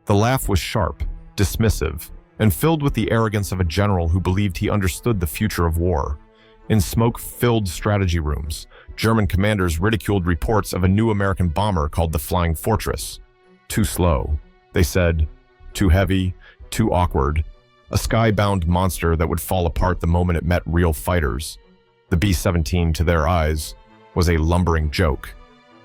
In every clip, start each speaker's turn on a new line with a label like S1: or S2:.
S1: The laugh was sharp, dismissive, and filled with the arrogance of a general who believed he understood the future of war. In smoke-filled strategy rooms, German commanders ridiculed reports of a new American bomber called the Flying Fortress. Too slow, they said. Too heavy, too awkward. A sky-bound monster that would fall apart the moment it met real fighters. The B-17, to their eyes, was a lumbering joke.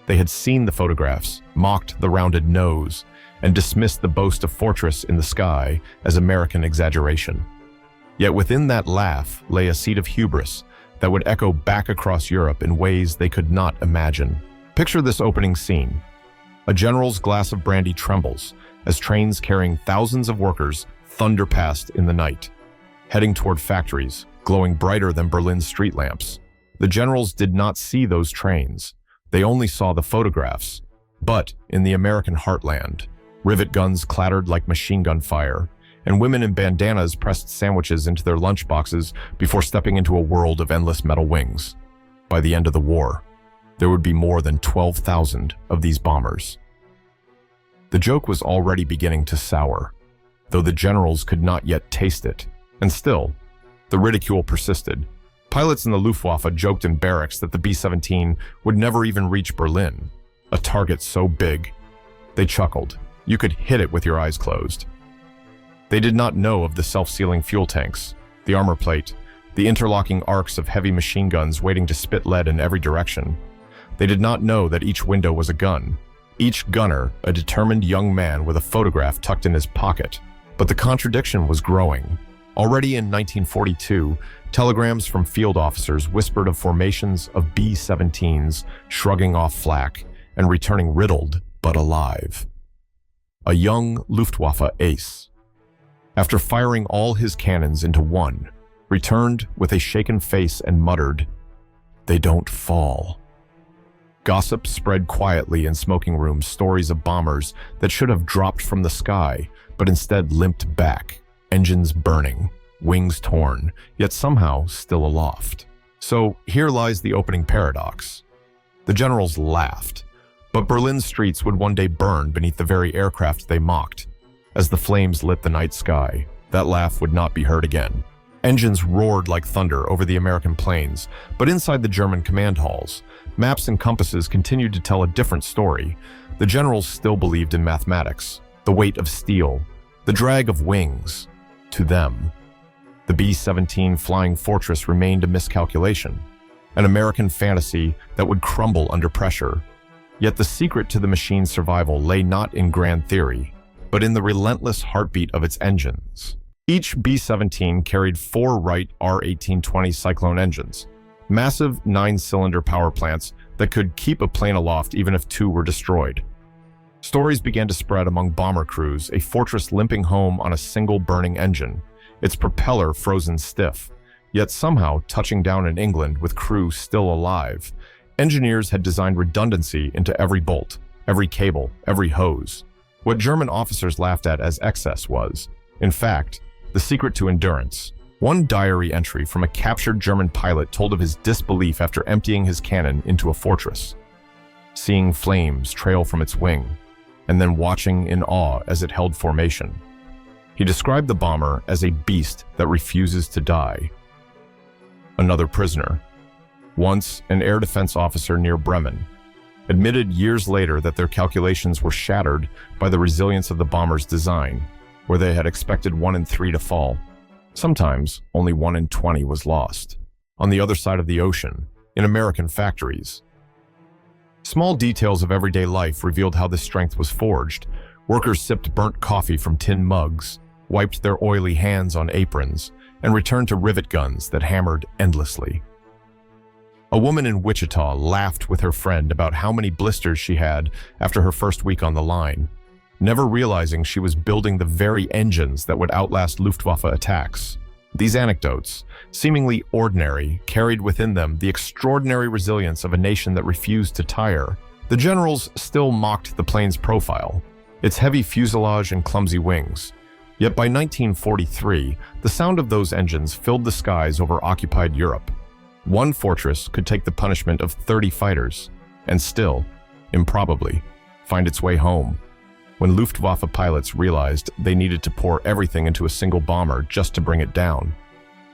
S1: They had seen the photographs, mocked the rounded nose, and dismissed the boast of fortress in the sky as American exaggeration. Yet within that laugh lay a seed of hubris that would echo back across Europe in ways they could not imagine. Picture this opening scene. A general's glass of brandy trembles as trains carrying thousands of workers thunder past in the night, heading toward factories, glowing brighter than Berlin's street lamps. The generals did not see those trains. They only saw the photographs. But in the American heartland, rivet guns clattered like machine gun fire, and women in bandanas pressed sandwiches into their lunchboxes before stepping into a world of endless metal wings. By the end of the war, there would be more than 12,000 of these bombers. The joke was already beginning to sour, though the generals could not yet taste it. And still, the ridicule persisted. Pilots in the Luftwaffe joked in barracks that the B-17 would never even reach Berlin, a target so big. They chuckled. You could hit it with your eyes closed. They did not know of the self-sealing fuel tanks, the armor plate, the interlocking arcs of heavy machine guns waiting to spit lead in every direction. They did not know that each window was a gun, each gunner a determined young man with a photograph tucked in his pocket. But the contradiction was growing. Already in 1942, telegrams from field officers whispered of formations of B-17s shrugging off flak and returning riddled but alive. A young Luftwaffe ace, after firing all his cannons into one, returned with a shaken face and muttered, "They don't fall." Gossip spread quietly in smoking rooms, stories of bombers that should have dropped from the sky, but instead limped back, engines burning, wings torn, yet somehow still aloft. So here lies the opening paradox. The generals laughed, but Berlin's streets would one day burn beneath the very aircraft they mocked. As the flames lit the night sky, that laugh would not be heard again. Engines roared like thunder over the American plains, but inside the German command halls, maps and compasses continued to tell a different story. The generals still believed in mathematics, the weight of steel, the drag of wings. To them, the B-17 Flying Fortress remained a miscalculation, an American fantasy that would crumble under pressure. Yet the secret to the machine's survival lay not in grand theory, but in the relentless heartbeat of its engines. Each B-17 carried 4 Wright R-1820 Cyclone engines, massive 9-cylinder power plants that could keep a plane aloft even if 2 were destroyed. Stories began to spread among bomber crews, a fortress limping home on a single burning engine, its propeller frozen stiff, yet somehow touching down in England with crew still alive. Engineers had designed redundancy into every bolt, every cable, every hose. What German officers laughed at as excess was, in fact, the secret to endurance. One diary entry from a captured German pilot told of his disbelief after emptying his cannon into a fortress, seeing flames trail from its wing, and then watching in awe as it held formation. He described the bomber as a beast that refuses to die. Another prisoner, once an air defense officer near Bremen, admitted years later that their calculations were shattered by the resilience of the bomber's design, where they had expected 1 in 3 to fall. Sometimes only 1 in 20 was lost. On the other side of the ocean, in American factories. Small details of everyday life revealed how this strength was forged. Workers sipped burnt coffee from tin mugs, wiped their oily hands on aprons, and returned to rivet guns that hammered endlessly. A woman in Wichita laughed with her friend about how many blisters she had after her first week on the line, never realizing she was building the very engines that would outlast Luftwaffe attacks. These anecdotes, seemingly ordinary, carried within them the extraordinary resilience of a nation that refused to tire. The generals still mocked the plane's profile, its heavy fuselage and clumsy wings. Yet by 1943, the sound of those engines filled the skies over occupied Europe. One fortress could take the punishment of 30 fighters, and still, improbably, find its way home. when Luftwaffe pilots realized they needed to pour everything into a single bomber just to bring it down.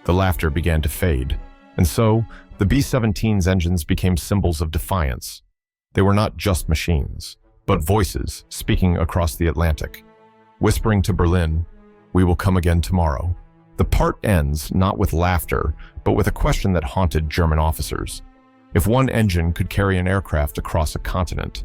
S1: The laughter began to fade, and so the B-17's engines became symbols of defiance. They were not just machines, but voices speaking across the Atlantic, whispering to Berlin, "We will come again tomorrow." The part ends not with laughter, but with a question that haunted German officers. If one engine could carry an aircraft across a continent,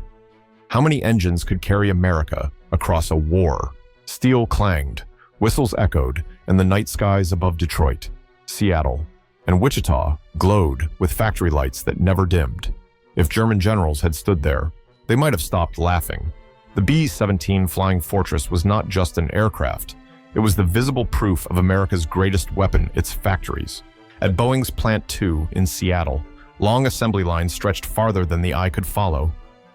S1: how many engines could carry America across a war? Steel clanged, whistles echoed, and the night skies above Detroit, Seattle, and Wichita glowed with factory lights that never dimmed. If German generals had stood there, they might have stopped laughing. The B-17 Flying Fortress was not just an aircraft. It was the visible proof of America's greatest weapon, its factories. At Boeing's Plant 2 in Seattle, long assembly lines stretched farther than the eye could follow.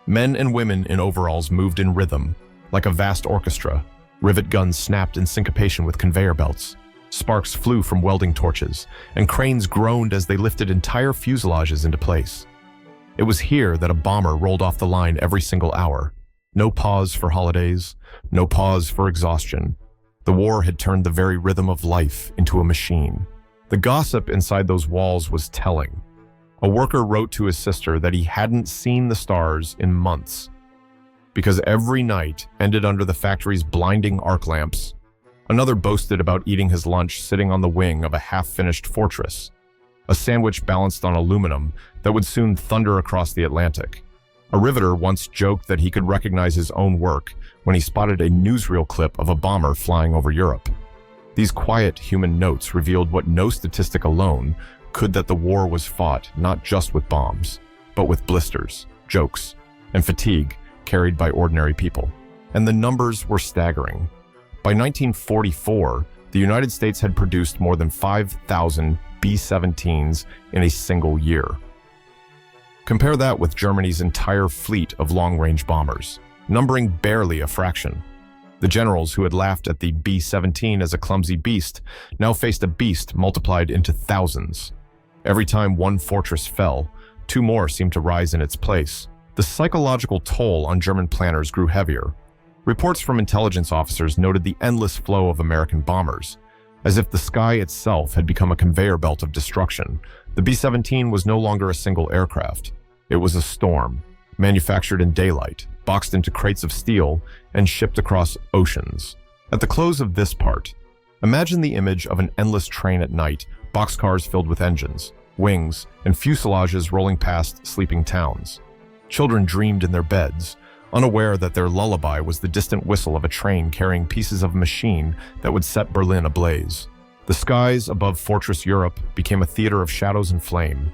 S1: Men and women in overalls moved in rhythm, like a vast orchestra. Rivet guns snapped in syncopation with conveyor belts. Sparks flew from welding torches, and cranes groaned as they lifted entire fuselages into place. It was here that a bomber rolled off the line every single hour. No pause for holidays, no pause for exhaustion. The war had turned the very rhythm of life into a machine. The gossip inside those walls was telling. A worker wrote to his sister that he hadn't seen the stars in months, because every night ended under the factory's blinding arc lamps. Another boasted about eating his lunch sitting on the wing of a half-finished fortress, a sandwich balanced on aluminum that would soon thunder across the Atlantic. A riveter once joked that he could recognize his own work when he spotted a newsreel clip of a bomber flying over Europe. These quiet human notes revealed what no statistic alone could, that the war was fought not just with bombs, but with blisters, jokes, and fatigue carried by ordinary people. And the numbers were staggering. By 1944, the United States had produced more than 5,000 B-17s in a single year. Compare that with Germany's entire fleet of long-range bombers, numbering barely a fraction. The generals who had laughed at the B-17 as a clumsy beast now faced a beast multiplied into thousands. Every time one fortress fell, two more seemed to rise in its place. The psychological toll on German planners grew heavier. Reports from intelligence officers noted the endless flow of American bombers. As if the sky itself had become a conveyor belt of destruction, the B-17 was no longer a single aircraft. It was a storm, manufactured in daylight, boxed into crates of steel, and shipped across oceans. At the close of this part, imagine the image of an endless train at night, boxcars filled with engines, wings, and fuselages rolling past sleeping towns. Children dreamed in their beds, unaware that their lullaby was the distant whistle of a train carrying pieces of a machine that would set Berlin ablaze. The skies above Fortress Europe became a theater of shadows and flame.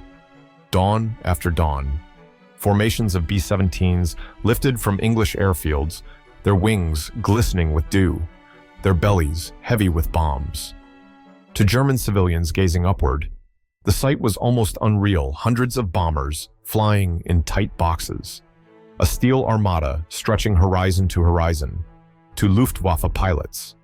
S1: Dawn after dawn, formations of B-17s lifted from English airfields, their wings glistening with dew, their bellies heavy with bombs. To German civilians gazing upward, the sight was almost unreal, hundreds of bombers flying in tight boxes. A steel armada stretching horizon to horizon. To Luftwaffe pilots,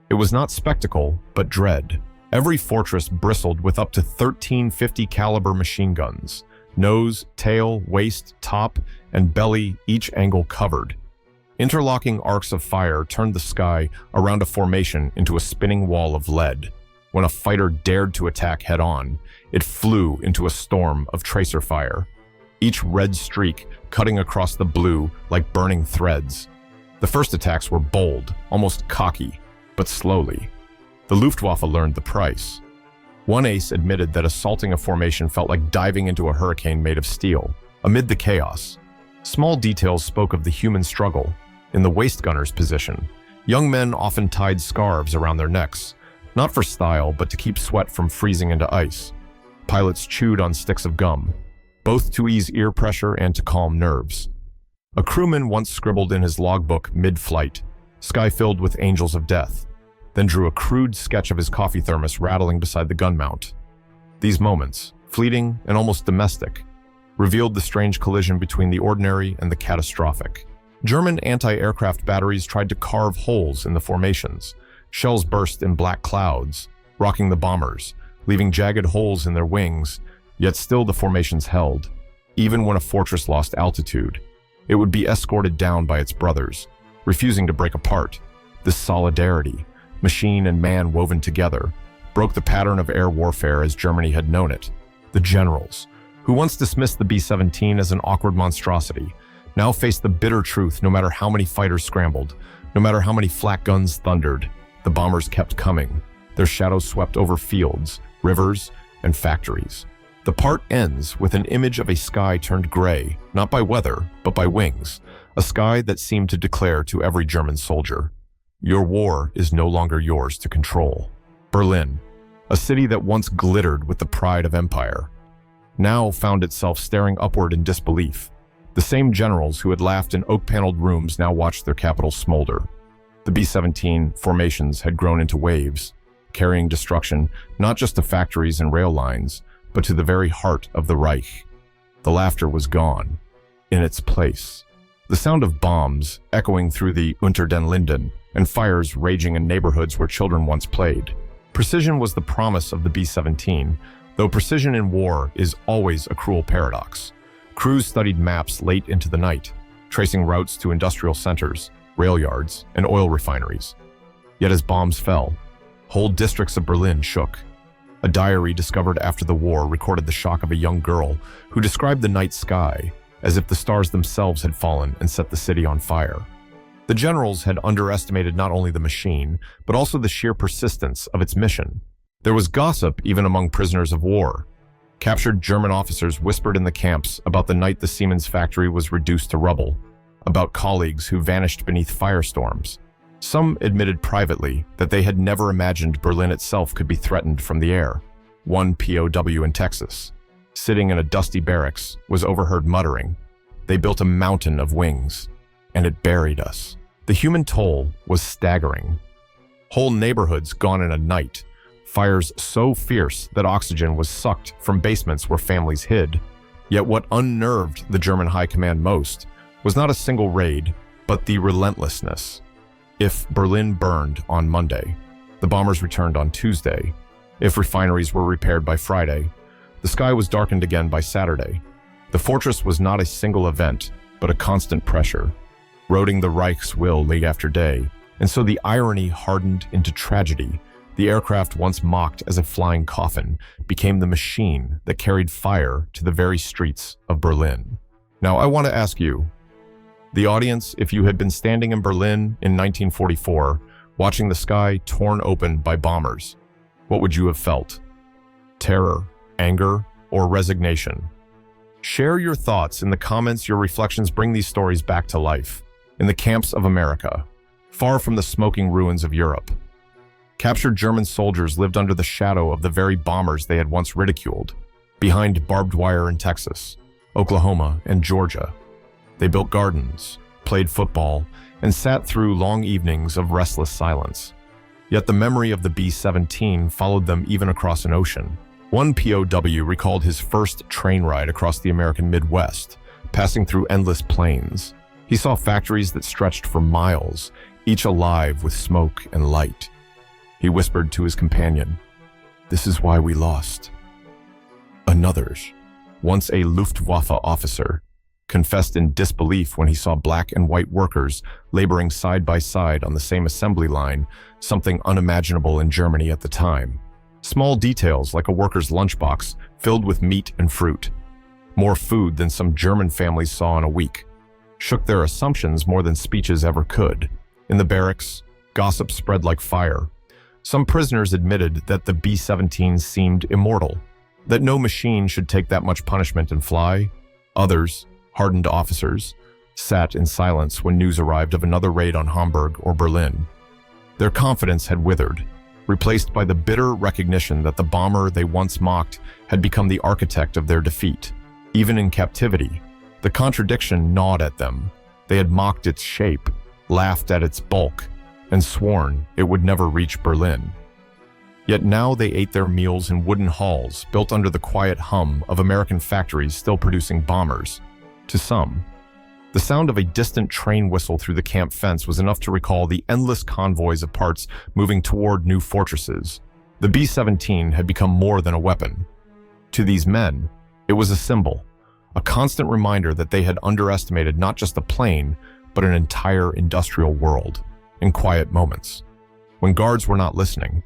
S1: it was not spectacle, but dread. Every fortress bristled with up to 13 50 caliber machine guns. Nose, tail, waist, top, and belly, each angle covered. Interlocking arcs of fire turned the sky around a formation into a spinning wall of lead. When a fighter dared to attack head-on, it flew into a storm of tracer fire, each red streak cutting across the blue like burning threads. The first attacks were bold, almost cocky, but slowly. The Luftwaffe learned the price. One ace admitted that assaulting a formation felt like diving into a hurricane made of steel. Amid the chaos, small details spoke of the human struggle. In the waist gunner's position, young men often tied scarves around their necks, not for style, but to keep sweat from freezing into ice. Pilots chewed on sticks of gum, both to ease ear pressure and to calm nerves. A crewman once scribbled in his logbook mid-flight, "Sky filled with angels of death," then drew a crude sketch of his coffee thermos rattling beside the gun mount. These moments, fleeting and almost domestic, revealed the strange collision between the ordinary and the catastrophic. German anti-aircraft batteries tried to carve holes in the formations. Shells burst in black clouds, rocking the bombers, leaving jagged holes in their wings, yet still the formations held. Even when a fortress lost altitude, it would be escorted down by its brothers. refusing to break apart. This solidarity, machine and man woven together, broke the pattern of air warfare as Germany had known it. The generals, who once dismissed the B-17 as an awkward monstrosity, now faced the bitter truth. No matter how many fighters scrambled, no matter how many flak guns thundered, the bombers kept coming. Their shadows swept over fields, rivers, and factories. The part ends with an image of a sky turned gray, not by weather, but by wings, a sky that seemed to declare to every German soldier, "Your war is no longer yours to control." Berlin, a city that once glittered with the pride of empire, now found itself staring upward in disbelief. The same generals who had laughed in oak-paneled rooms now watched their capital smolder. The B-17 formations had grown into waves, carrying destruction not just to factories and rail lines, but to the very heart of the Reich. The laughter was gone. In its place, the sound of bombs echoing through the Unter den Linden and fires raging in neighborhoods where children once played. Precision was the promise of the B-17, though precision in war is always a cruel paradox. Crews studied maps late into the night, tracing routes to industrial centers, rail yards, and oil refineries. Yet as bombs fell, whole districts of Berlin shook. A diary discovered after the war recorded the shock of a young girl who described the night sky as if the stars themselves had fallen and set the city on fire. The generals had underestimated not only the machine, but also the sheer persistence of its mission. There was gossip even among prisoners of war. Captured German officers whispered in the camps about the night the Siemens factory was reduced to rubble, about colleagues who vanished beneath firestorms. Some admitted privately that they had never imagined Berlin itself could be threatened from the air. One POW in Texas, sitting in a dusty barracks, was overheard muttering, "They built a mountain of wings, and it buried us." The human toll was staggering. Whole neighborhoods gone in a night, fires so fierce that oxygen was sucked from basements where families hid. Yet what unnerved the German high command most was not a single raid, but the relentlessness. If Berlin burned on Monday, the bombers returned on Tuesday. If refineries were repaired by Friday, the sky was darkened again by Saturday. The fortress was not a single event, but a constant pressure, eroding the Reich's will day after day. And so the irony hardened into tragedy. The aircraft once mocked as a flying coffin became the machine that carried fire to the very streets of Berlin. Now, I want to ask you, the audience, if you had been standing in Berlin in 1944, watching the sky torn open by bombers, what would you have felt? Terror, anger, or resignation? Share your thoughts in the comments. Your reflections bring these stories back to life. In the camps of America, far from the smoking ruins of Europe, captured German soldiers lived under the shadow of the very bombers they had once ridiculed. Behind barbed wire in Texas, Oklahoma, and Georgia, they built gardens, played football, and sat through long evenings of restless silence. Yet the memory of the B-17 followed them even across an ocean. One POW recalled his first train ride across the American Midwest, passing through endless plains. He saw factories that stretched for miles, each alive with smoke and light. He whispered to his companion, "This is why we lost." Another, once a Luftwaffe officer, confessed in disbelief when he saw black and white workers laboring side by side on the same assembly line, something unimaginable in Germany at the time. Small details like a worker's lunchbox filled with meat and fruit, more food than some German families saw in a week, shook their assumptions more than speeches ever could. In the barracks, gossip spread like fire. Some prisoners admitted that the B-17 seemed immortal, that no machine should take that much punishment and fly. Others, hardened officers, sat in silence when news arrived of another raid on Hamburg or Berlin. Their confidence had withered, replaced by the bitter recognition that the bomber they once mocked had become the architect of their defeat. Even in captivity, the contradiction gnawed at them. They had mocked its shape, laughed at its bulk, and sworn it would never reach Berlin. Yet now they ate their meals in wooden halls built under the quiet hum of American factories still producing bombers. To some, the sound of a distant train whistle through the camp fence was enough to recall the endless convoys of parts moving toward new fortresses. The B-17 had become more than a weapon. To these men, it was a symbol, a constant reminder that they had underestimated not just the plane, but an entire industrial world, in quiet moments. When guards were not listening,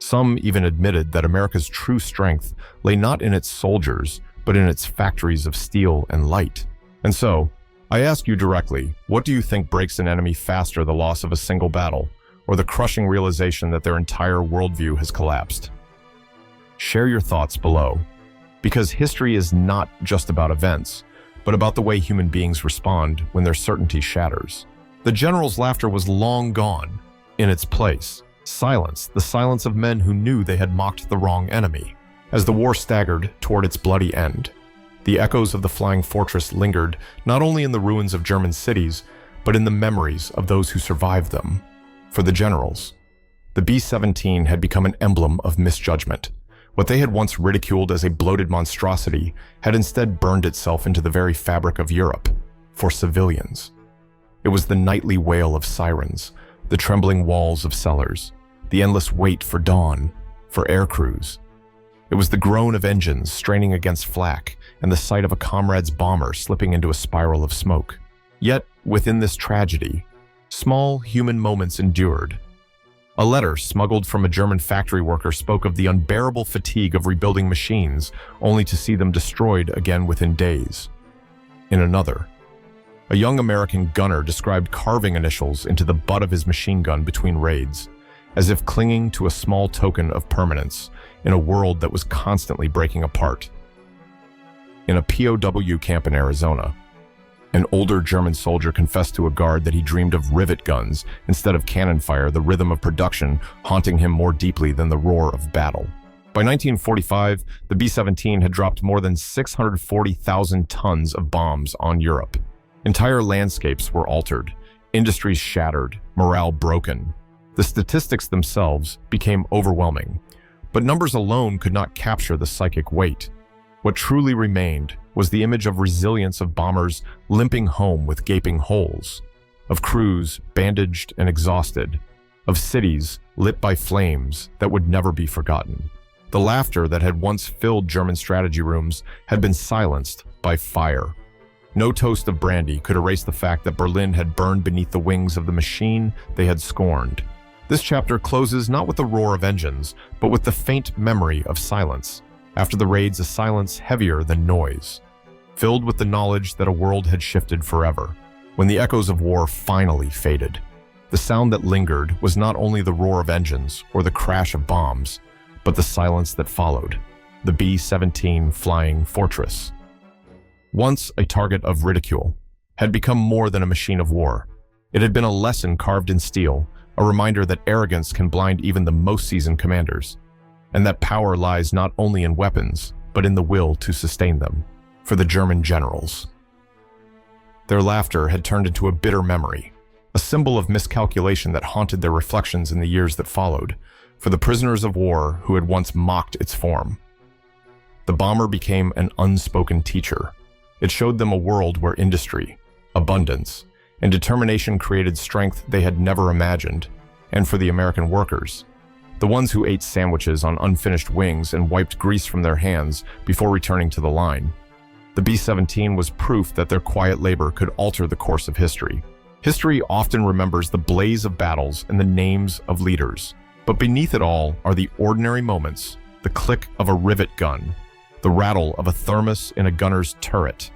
S1: some even admitted that America's true strength lay not in its soldiers, but in its factories of steel and light. And so, I ask you directly, what do you think breaks an enemy faster, the loss of a single battle, or the crushing realization that their entire worldview has collapsed? Share your thoughts below, because history is not just about events, but about the way human beings respond when their certainty shatters. The general's laughter was long gone. In its place, silence, the silence of men who knew they had mocked the wrong enemy. As the war staggered toward its bloody end, the echoes of the flying fortress lingered not only in the ruins of German cities, but in the memories of those who survived them. For the generals, the B-17 had become an emblem of misjudgment. What they had once ridiculed as a bloated monstrosity had instead burned itself into the very fabric of Europe. For civilians, it was the nightly wail of sirens, the trembling walls of cellars, the endless wait for dawn, for air crews. It was the groan of engines straining against flak and the sight of a comrade's bomber slipping into a spiral of smoke. Yet, within this tragedy, small human moments endured. A letter smuggled from a German factory worker spoke of the unbearable fatigue of rebuilding machines, only to see them destroyed again within days. In another, a young American gunner described carving initials into the butt of his machine gun between raids, as if clinging to a small token of permanence in a world that was constantly breaking apart. In a POW camp in Arizona, an older German soldier confessed to a guard that he dreamed of rivet guns instead of cannon fire, the rhythm of production haunting him more deeply than the roar of battle. By 1945, the B-17 had dropped more than 640,000 tons of bombs on Europe. Entire landscapes were altered, industries shattered, morale broken. The statistics themselves became overwhelming, but numbers alone could not capture the psychic weight. What truly remained was the image of resilience of bombers limping home with gaping holes, of crews bandaged and exhausted, of cities lit by flames that would never be forgotten. The laughter that had once filled German strategy rooms had been silenced by fire. No toast of brandy could erase the fact that Berlin had burned beneath the wings of the machine they had scorned. This chapter closes not with the roar of engines, but with the faint memory of silence. After the raids, a silence heavier than noise, filled with the knowledge that a world had shifted forever. When the echoes of war finally faded, the sound that lingered was not only the roar of engines or the crash of bombs, but the silence that followed, the B-17 flying fortress. Once a target of ridicule, had become more than a machine of war. It had been a lesson carved in steel, a reminder that arrogance can blind even the most seasoned commanders, and that power lies not only in weapons, but in the will to sustain them. For the German generals, their laughter had turned into a bitter memory, a symbol of miscalculation that haunted their reflections in the years that followed. For the prisoners of war who had once mocked its form, the bomber became an unspoken teacher. It showed them a world where industry, abundance, and determination created strength they had never imagined. And for the American workers, the ones who ate sandwiches on unfinished wings and wiped grease from their hands before returning to the line, the B-17 was proof that their quiet labor could alter the course of history. History often remembers the blaze of battles and the names of leaders, but beneath it all are the ordinary moments, the click of a rivet gun, the rattle of a thermos in a gunner's turret,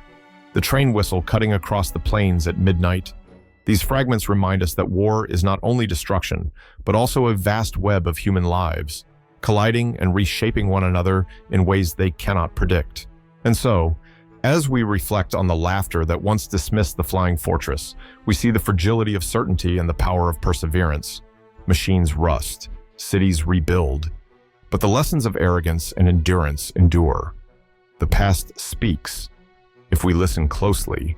S1: the train whistle cutting across the plains at midnight. These fragments remind us that war is not only destruction, but also a vast web of human lives, colliding and reshaping one another in ways they cannot predict. And so, as we reflect on the laughter that once dismissed the flying fortress, we see the fragility of certainty and the power of perseverance. Machines rust, cities rebuild, but the lessons of arrogance and endurance endure. The past speaks, if we listen closely,